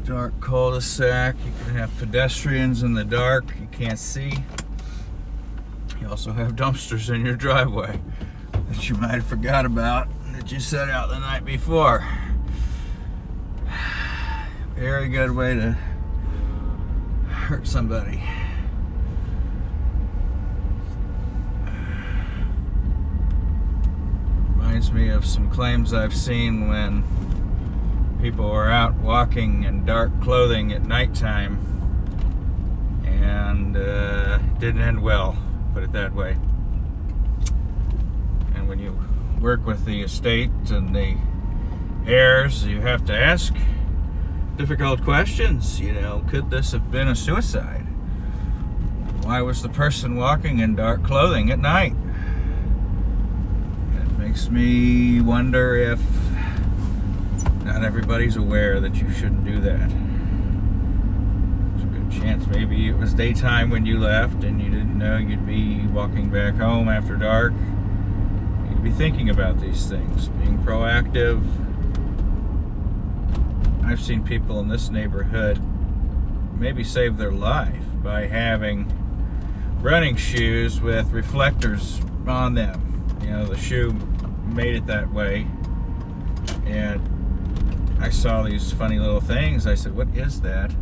dark cul-de-sac. You can have pedestrians in the dark you can't see. You also have dumpsters in your driveway that you might have forgot about that you set out the night before. Very good way to hurt somebody. Reminds me of some claims I've seen when people were out walking in dark clothing at nighttime, and didn't end well, put it that way. And when you work with the estate and the heirs, you have to ask difficult questions. You know, could this have been a suicide? Why was the person walking in dark clothing at night? It makes me wonder if not everybody's aware that you shouldn't do that. There's a good chance maybe it was daytime when you left and you didn't know you'd be walking back home after dark. You'd be thinking about these things, being proactive. I've seen people in this neighborhood maybe save their life by having running shoes with reflectors on them. You know, the shoe made it that way. And I saw these funny little things. I said, what is that?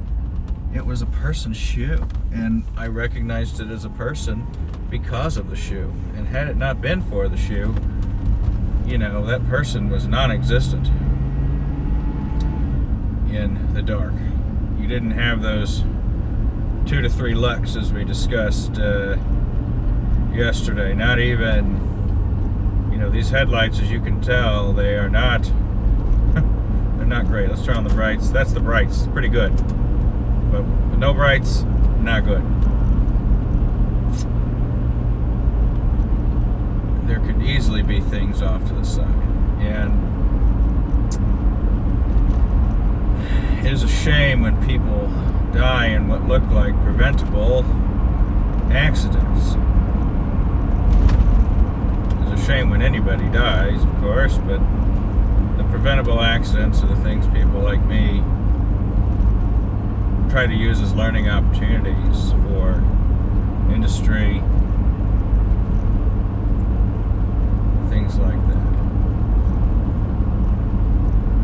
It was a person's shoe. And I recognized it as a person because of the shoe. And had it not been for the shoe, you know, that person was non-existent in the dark. You didn't have those 2 to 3 lux as we discussed yesterday. Not even, you know, these headlights, as you can tell, they are not not great. Let's turn on the brights. That's the brights. Pretty good. But with no brights, not good. There could easily be things off to the side. And it is a shame when people die in what look like preventable accidents. It's a shame when anybody dies, of course, but the preventable accidents are the things people like me try to use as learning opportunities for industry, things like that.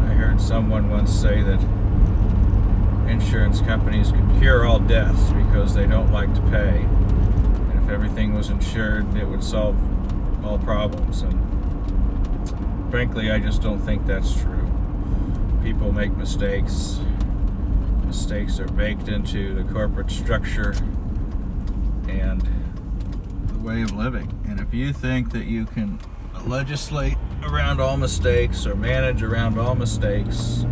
I heard someone once say that insurance companies could cure all deaths because they don't like to pay, and if everything was insured, it would solve all problems. And frankly, I just don't think that's true. People make mistakes. Mistakes are baked into the corporate structure and the way of living. And if you think that you can legislate around all mistakes or manage around all mistakes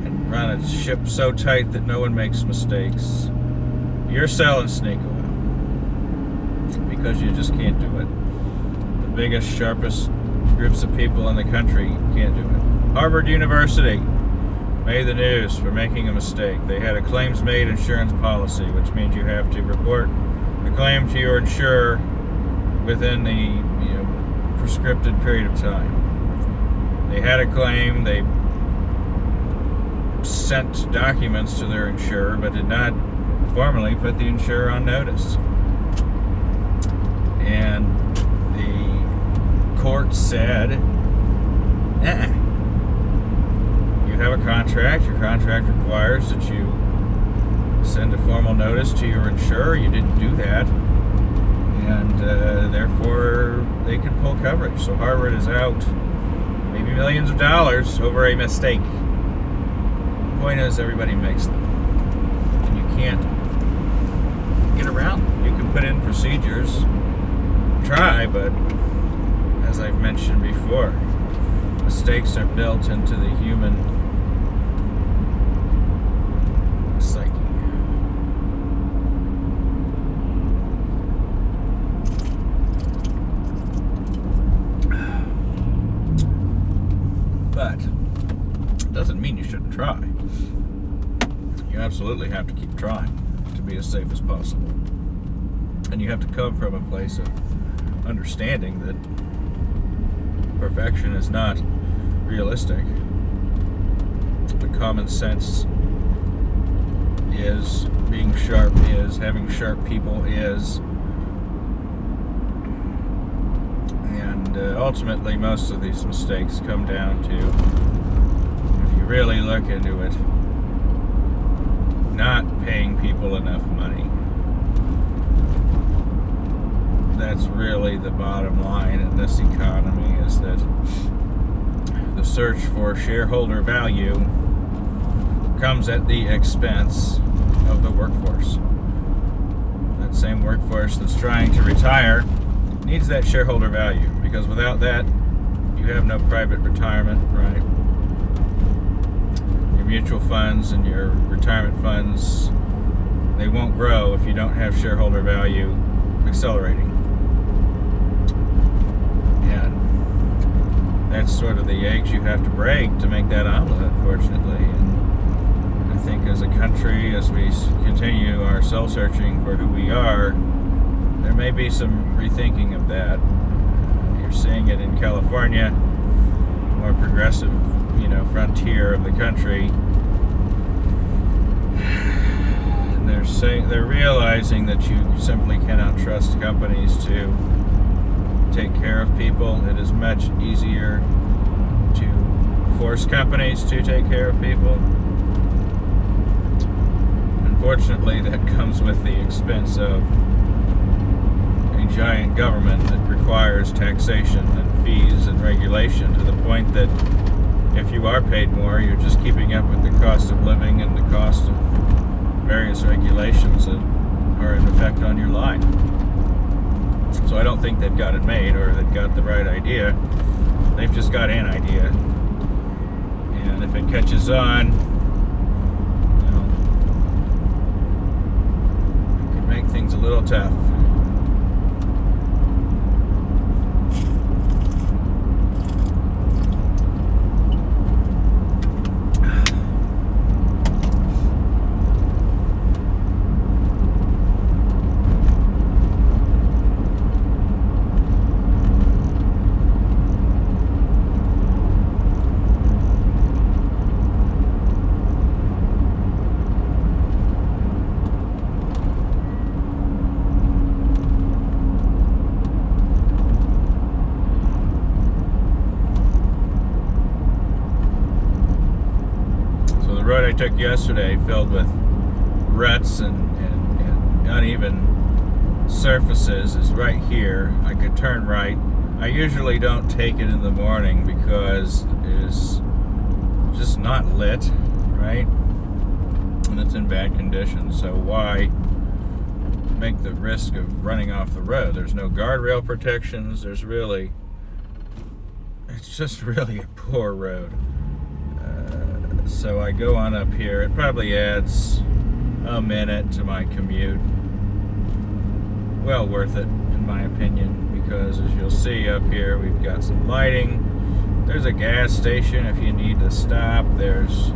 and run a ship so tight that no one makes mistakes, you're selling snake oil, because you just can't do it. The biggest, sharpest groups of people in the country can't do it. Harvard University made the news for making a mistake. They had a claims-made insurance policy, which means you have to report the claim to your insurer within the prescripted period of time. They had a claim. They sent documents to their insurer, but did not formally put the insurer on notice. And the court said, you have a contract. Your contract requires that you send a formal notice to your insurer. You didn't do that, and therefore they can pull coverage. So Harvard is out maybe millions of dollars over a mistake. The point is, everybody makes them, and you can't get around them. You can put in procedures, try, but as I've mentioned before, mistakes are built into the human psyche. But it doesn't mean you shouldn't try. You absolutely have to keep trying to be as safe as possible. And you have to come from a place of understanding that perfection is not realistic. But common sense is, being sharp is, having sharp people is. And ultimately, most of these mistakes come down to, if you really look into it, not paying people enough money. That's really the bottom line in this economy, is that the search for shareholder value comes at the expense of the workforce. That same workforce that's trying to retire needs that shareholder value, because without that, you have no private retirement, right? Your mutual funds and your retirement funds, they won't grow if you don't have shareholder value accelerating. And that's sort of the eggs you have to break to make that omelet, unfortunately. And I think as a country, as we continue our soul searching for who we are, there may be some rethinking of that. You're seeing it in California, more progressive, frontier of the country. And they're realizing that you simply cannot trust companies to take care of people. It is much easier to force companies to take care of people. Unfortunately, that comes with the expense of a giant government that requires taxation and fees and regulation, to the point that if you are paid more, you're just keeping up with the cost of living and the cost of various regulations that are in effect on your life. So I don't think they've got it made, or they've got the right idea. They've just got an idea. And if it catches on, it could make things a little tough. The road I took yesterday, filled with ruts and uneven surfaces, is right here. I could turn right. I usually don't take it in the morning because it is just not lit, right? And it's in bad condition. So why make the risk of running off the road? There's no guardrail protections. It's just really a poor road. So I go on up here. It probably adds a minute to my commute. Well worth it, in my opinion, because as you'll see up here, we've got some lighting. There's a gas station if you need to stop. There's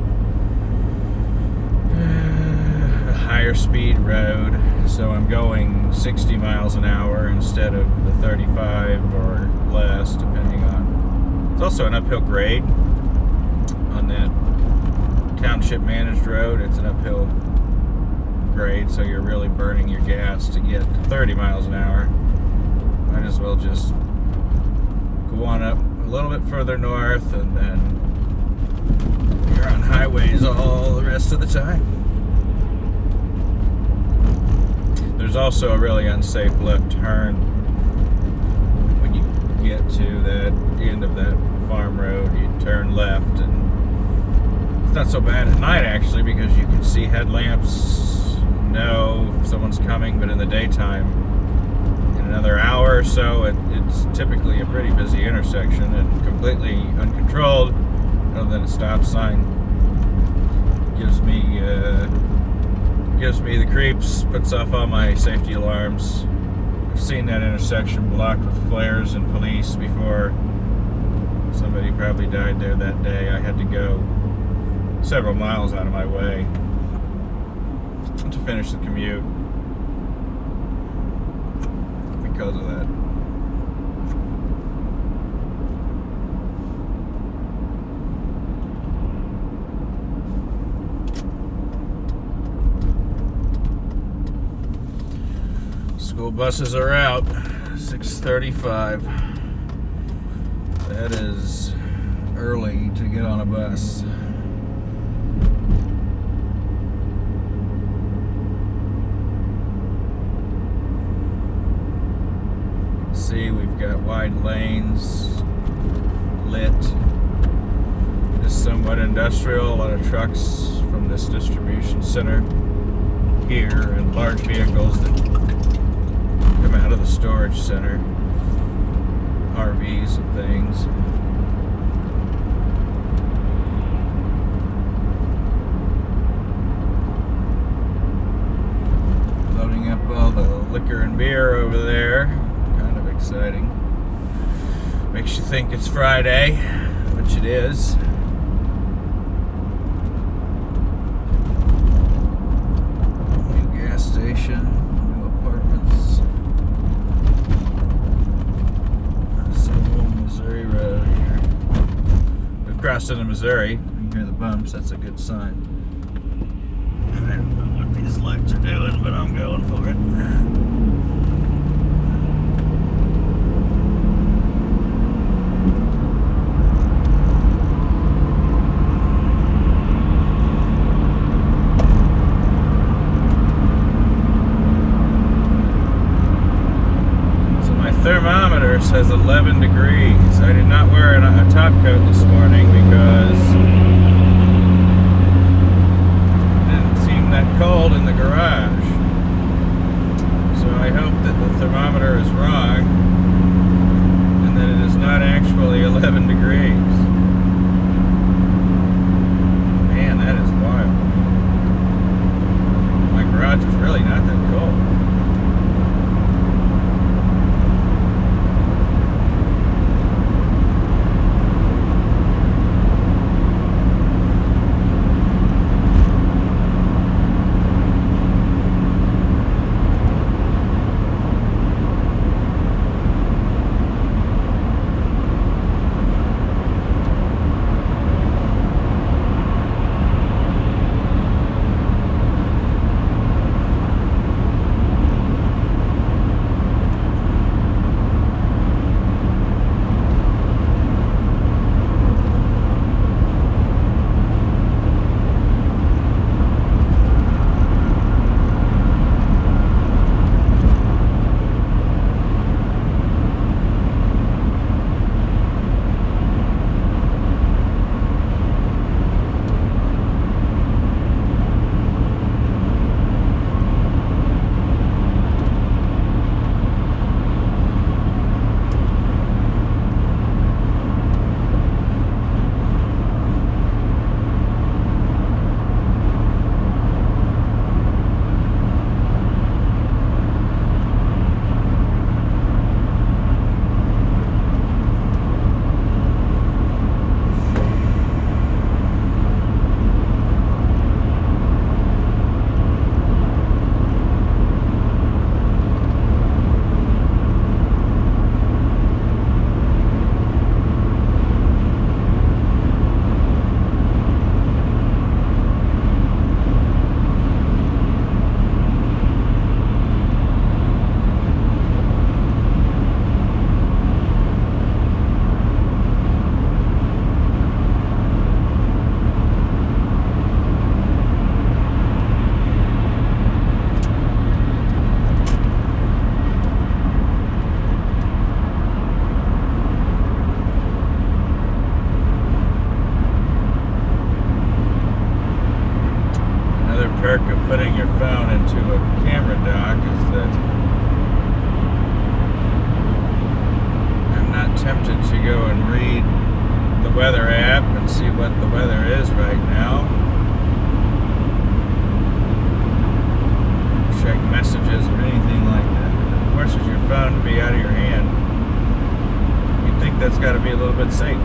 a higher speed road, so I'm going 60 miles an hour instead of the 35 or less, depending on. It's also an uphill grade on that township managed road. It's an uphill grade, so you're really burning your gas to get to 30 miles an hour. Might as well just go on up a little bit further north, and then you're on highways all the rest of the time. There's also a really unsafe left turn when you get to that end of that farm road. You turn left, and it's not so bad at night, actually, because you can see headlamps, know if someone's coming, but in the daytime, in another hour or so, it's typically a pretty busy intersection and completely uncontrolled, other than a stop sign. Gives me the creeps, puts off all my safety alarms. I've seen that intersection blocked with flares and police before. Somebody probably died there that day. I had to go several miles out of my way to finish the commute because of that. School buses are out. 6:35. That is early to get on a bus. See, we've got wide lanes, lit. It's somewhat industrial. A lot of trucks from this distribution center here, and large vehicles that come out of the storage center, RVs and things. Loading up all the liquor and beer over there. Kind of exciting. Makes you think it's Friday, which it is. New gas station, new apartments. Missouri Road here. We've crossed into Missouri. You can hear the bumps. That's a good sign. I don't know what these lights are doing, but I'm going for it. Thermometer says 11 degrees. I did not wear a top coat this morning because it didn't seem that cold in the garage. So I hope that the thermometer is wrong and that it is not actually 11 degrees. Man, that is wild. My garage is really not that cold. perk of putting your phone into a camera dock is that I'm not tempted to go and read the weather app and see what the weather is right now. Check messages or anything like that. It forces your phone to be out of your hand. You'd think that's got to be a little bit safe.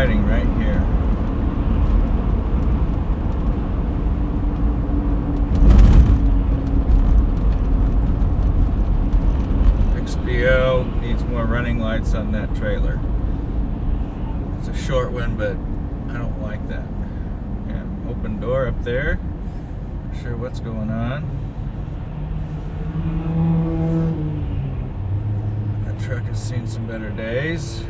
siding right here. XPO needs more running lights on that trailer. It's a short one, but I don't like that. Yeah, open door up there. Not sure what's going on. That truck has seen some better days.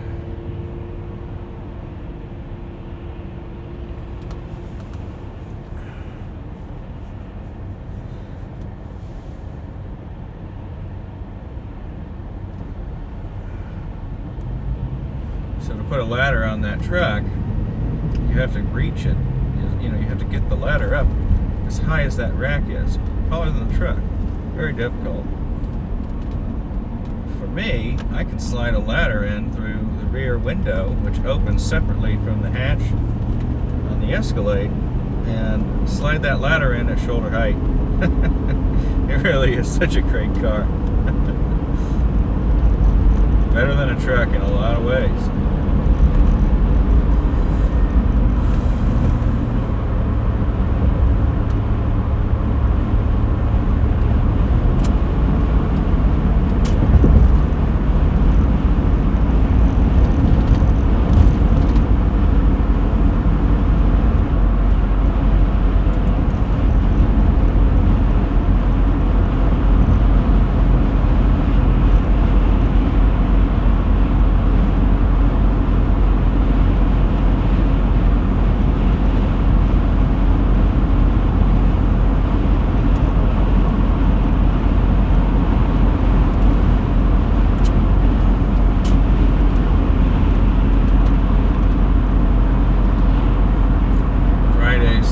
So to put a ladder on that truck, you have to reach it. You know, you have to get the ladder up as high as that rack is, taller than the truck. Very difficult. For me, I can slide a ladder in through the rear window, which opens separately from the hatch on the Escalade, and slide that ladder in at shoulder height. It really is such a great car. Better than a truck in a lot of ways.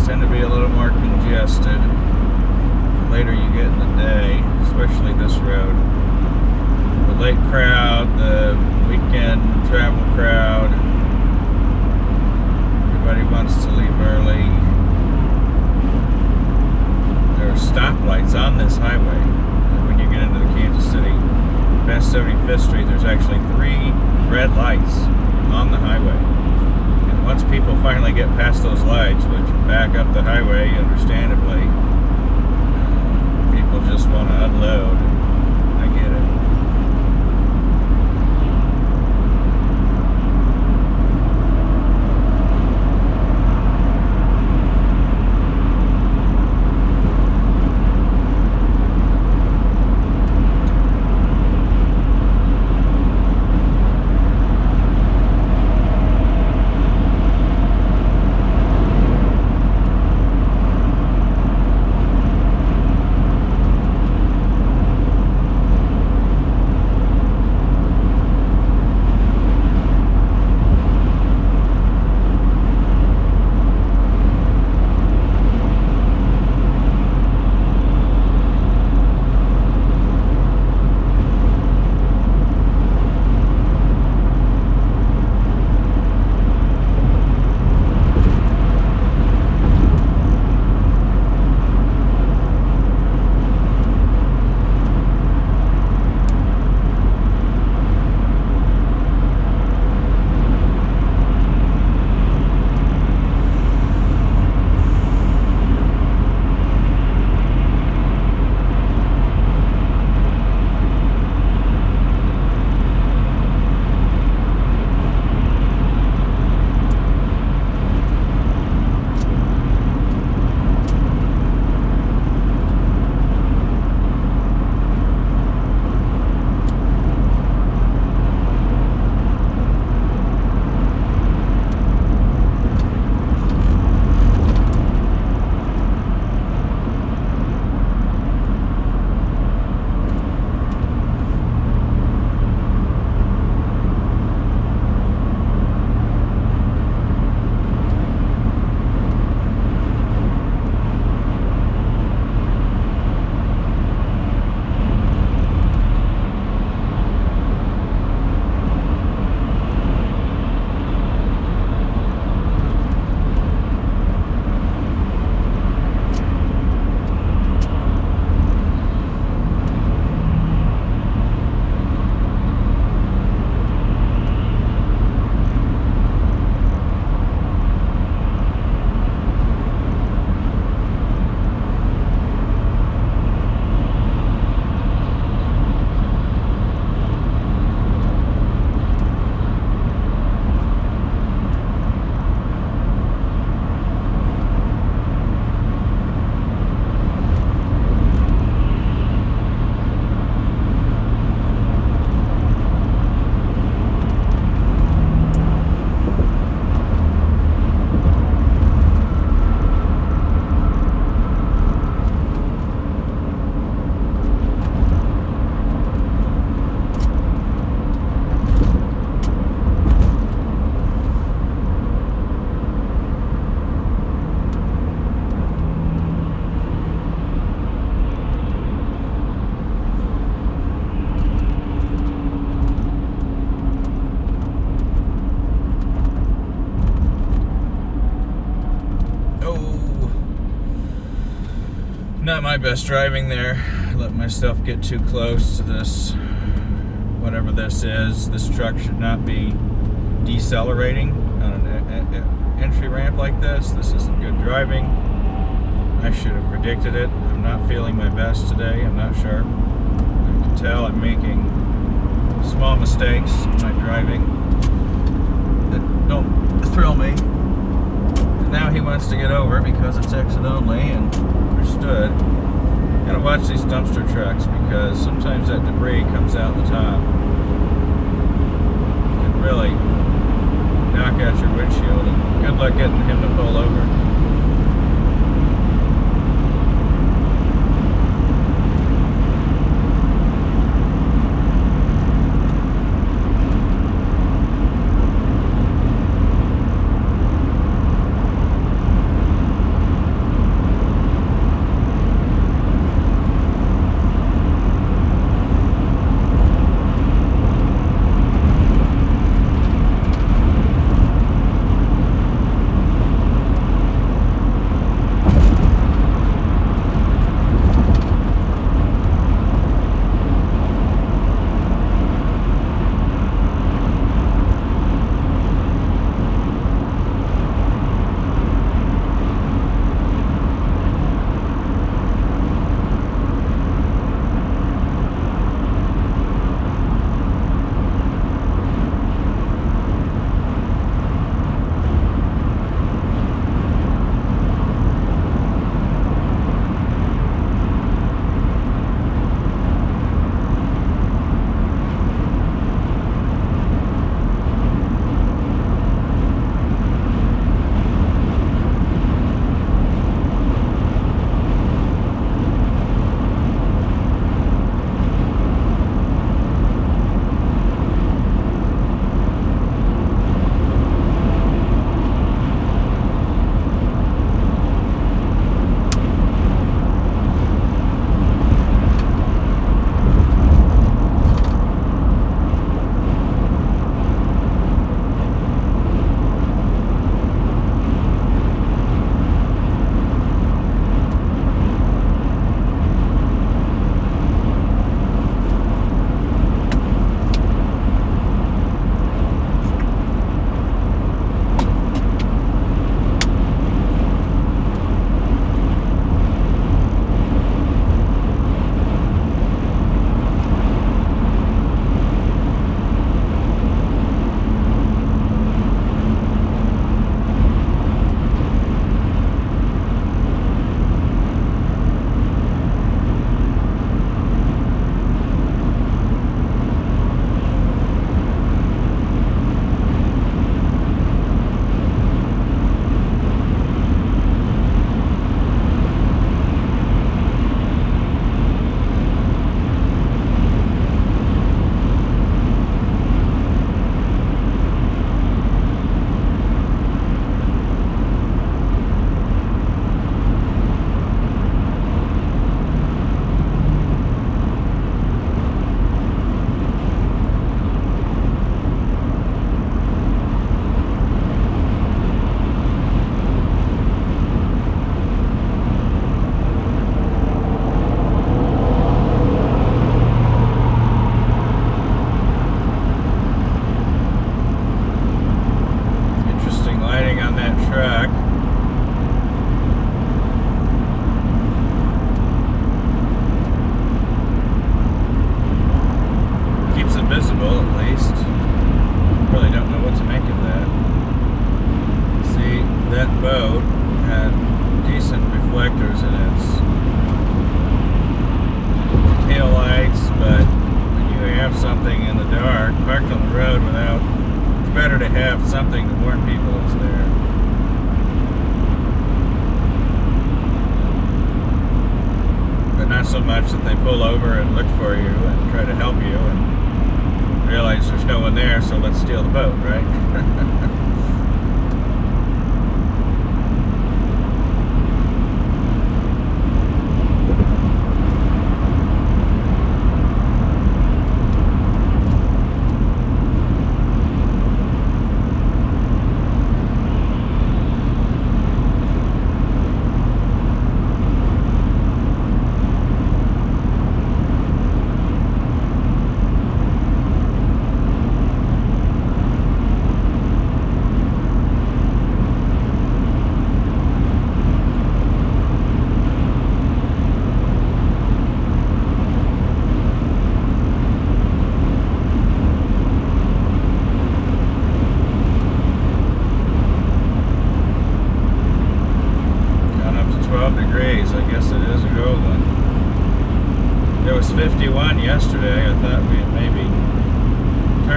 Tend to be a little more congested the later you get in the day, especially this road. The late crowd, the weekend travel crowd, everybody wants to leave early. There are stoplights on this highway. When you get into the Kansas City past 75th Street, there's actually 3 red lights on the highway. Once people finally get past those lights, which back up the highway, understandably, people just want to unload. I get it. Not my best driving there. I let myself get too close to this, whatever this is. This truck should not be decelerating on an entry ramp like this. This isn't good driving. I should have predicted it. I'm not feeling my best today. I'm not sharp. I can tell I'm making small mistakes in my driving that don't thrill me. And now he wants to get over because it's exit only, and understood. Gotta watch these dumpster trucks because sometimes that debris comes out the top. It can really knock out your windshield, and good luck getting him to pull over. Something to warn people is there. But not so much that they pull over and look for you and try to help you and realize there's no one there, so let's steal the boat, right?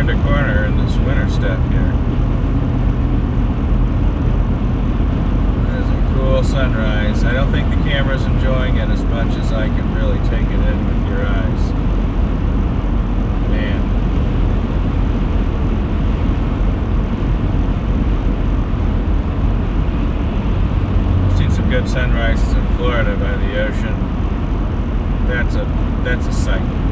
turned a corner in this winter stuff here. There's a cool sunrise. I don't think the camera's enjoying it as much as I can really take it in with your eyes. Man. I've seen some good sunrises in Florida by the ocean. That's a sight.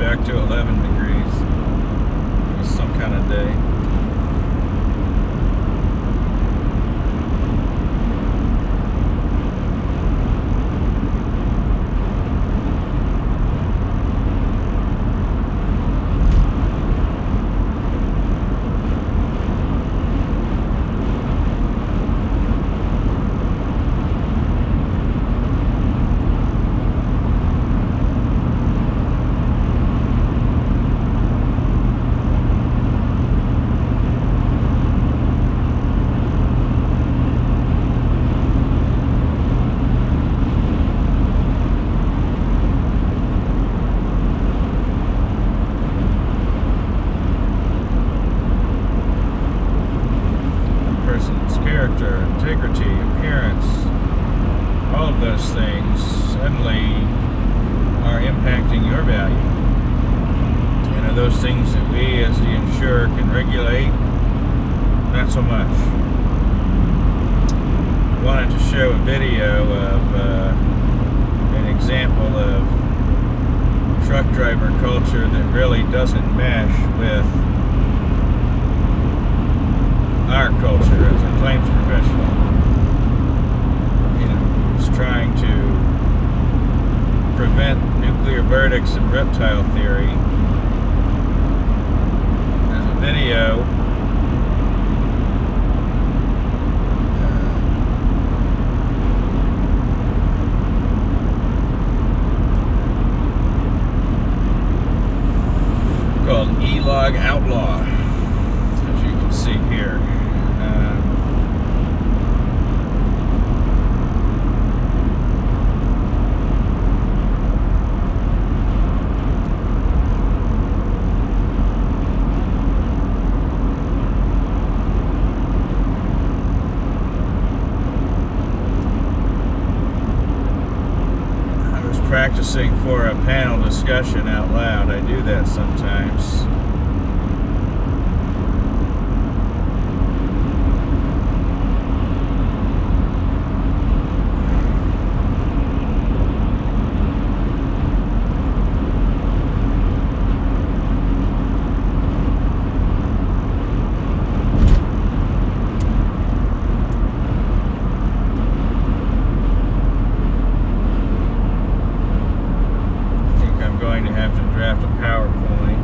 back to 11 degrees. It was some kind of day. Character, integrity, appearance, all of those things suddenly are impacting your value. And are those things that we as the insurer can regulate? Not so much. I wanted to show a video of an example of truck driver culture that really doesn't mesh with our culture as a claims professional. You know, it's trying to prevent nuclear verdicts and reptile theory. There's a video called E-Log Outlaw, as you can see here. Practicing for a panel discussion out loud. I do that sometimes. Going to have to draft a PowerPoint.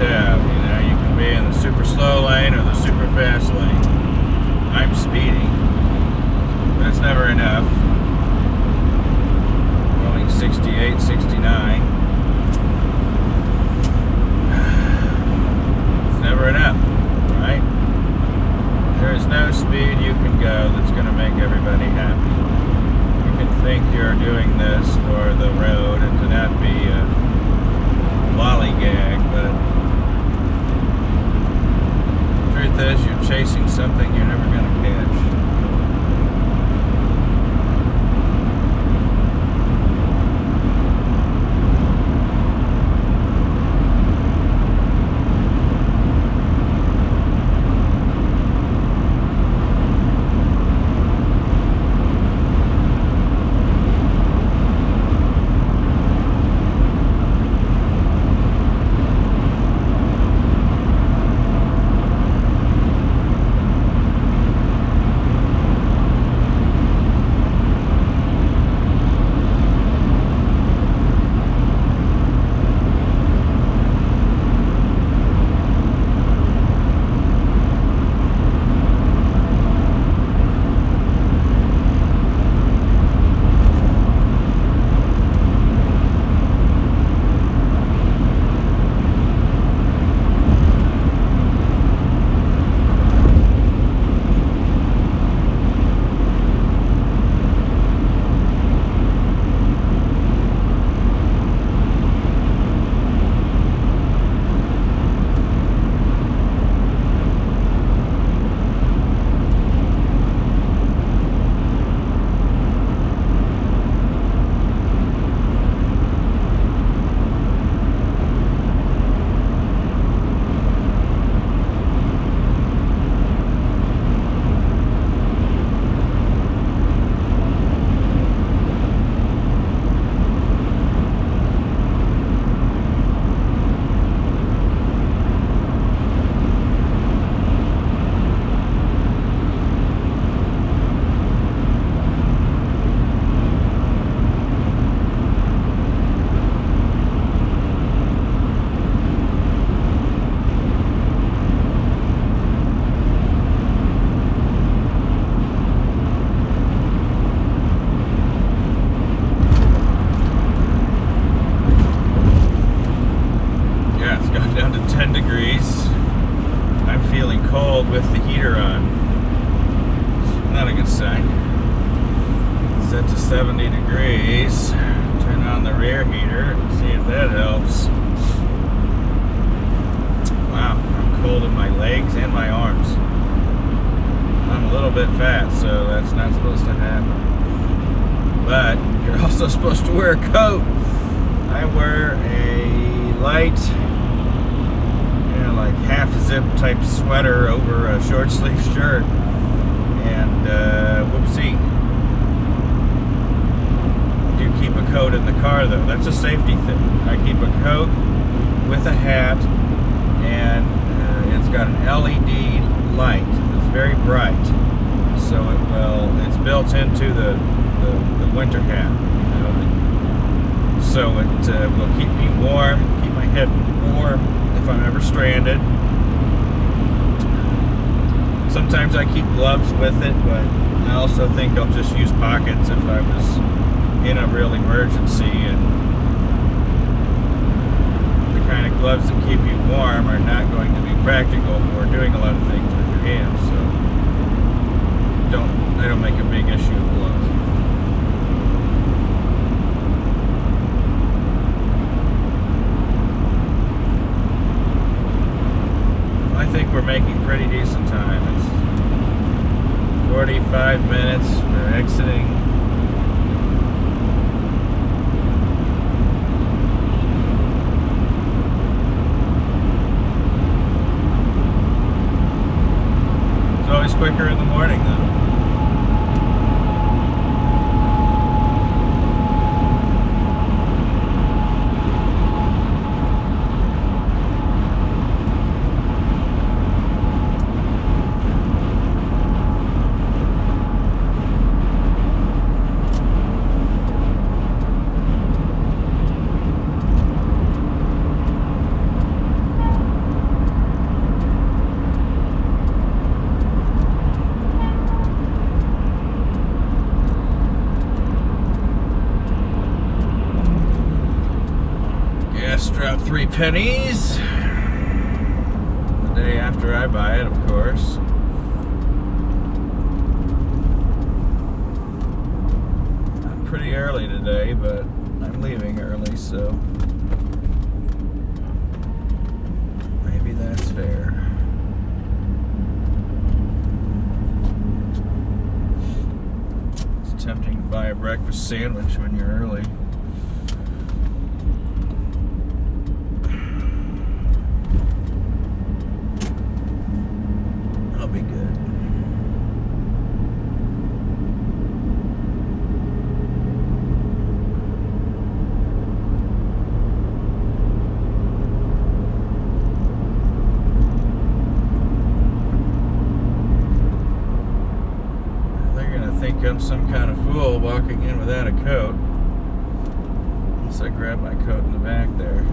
have. You know, you can be in the super slow lane or the super fast lane. I'm speeding, but it's never enough. Going 68, 69. It's never enough, right? There is no speed you can go that's going to make everybody happy. You can think you're doing this for the road and to not be a lollygag, but the truth is you're chasing something you're never going to catch. Down to 10 degrees. I'm feeling cold with the heater on. Not a good sign. Set to 70 degrees. Turn on the rear heater and see if that helps. Wow, I'm cold in my legs and my arms. I'm a little bit fat, so that's not supposed to happen. But you're also supposed to wear a coat. I wear a light, like half zip type sweater over a short sleeve shirt, and whoopsie, I do keep a coat in the car though. That's a safety thing. I keep a coat with a hat, and it's got an LED light. It's very bright, so it's built into the winter hat, you know, so it will keep me warm, keep my head warm if I'm ever stranded. Sometimes I keep gloves with it, but I also think I'll just use pockets if I was in a real emergency, and the kind of gloves that keep you warm are not going to be practical for doing a lot of things with your hands, so I don't make a big issue of gloves. I think we're making pretty decent time. It's 45 minutes. We're exiting. It's always quicker in the morning, though. 3 pennies. The day after I buy it, of course. I'm pretty early today, but I'm leaving early, so maybe that's fair. It's tempting to buy a breakfast sandwich when you're early. I'll be good. Think I'm some kind of fool walking in without a coat. Unless I grab my coat in the back there.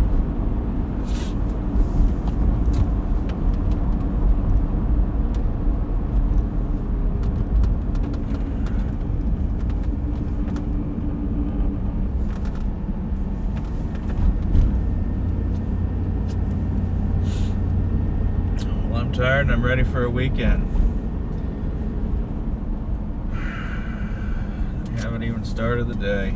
Well, I'm tired and I'm ready for a weekend. Haven't even started the day.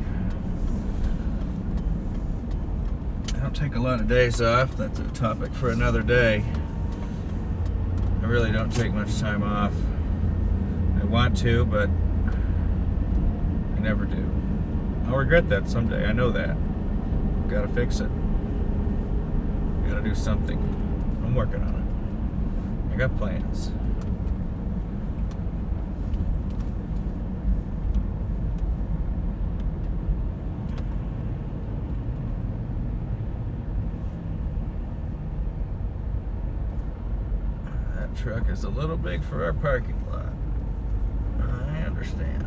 I don't take a lot of days off. That's a topic for another day. I really don't take much time off. I want to, but I never do. I'll regret that someday. I know that. I've got to fix it. I've got to do something. I'm working on it. I got plans. Truck is a little big for our parking lot. I understand.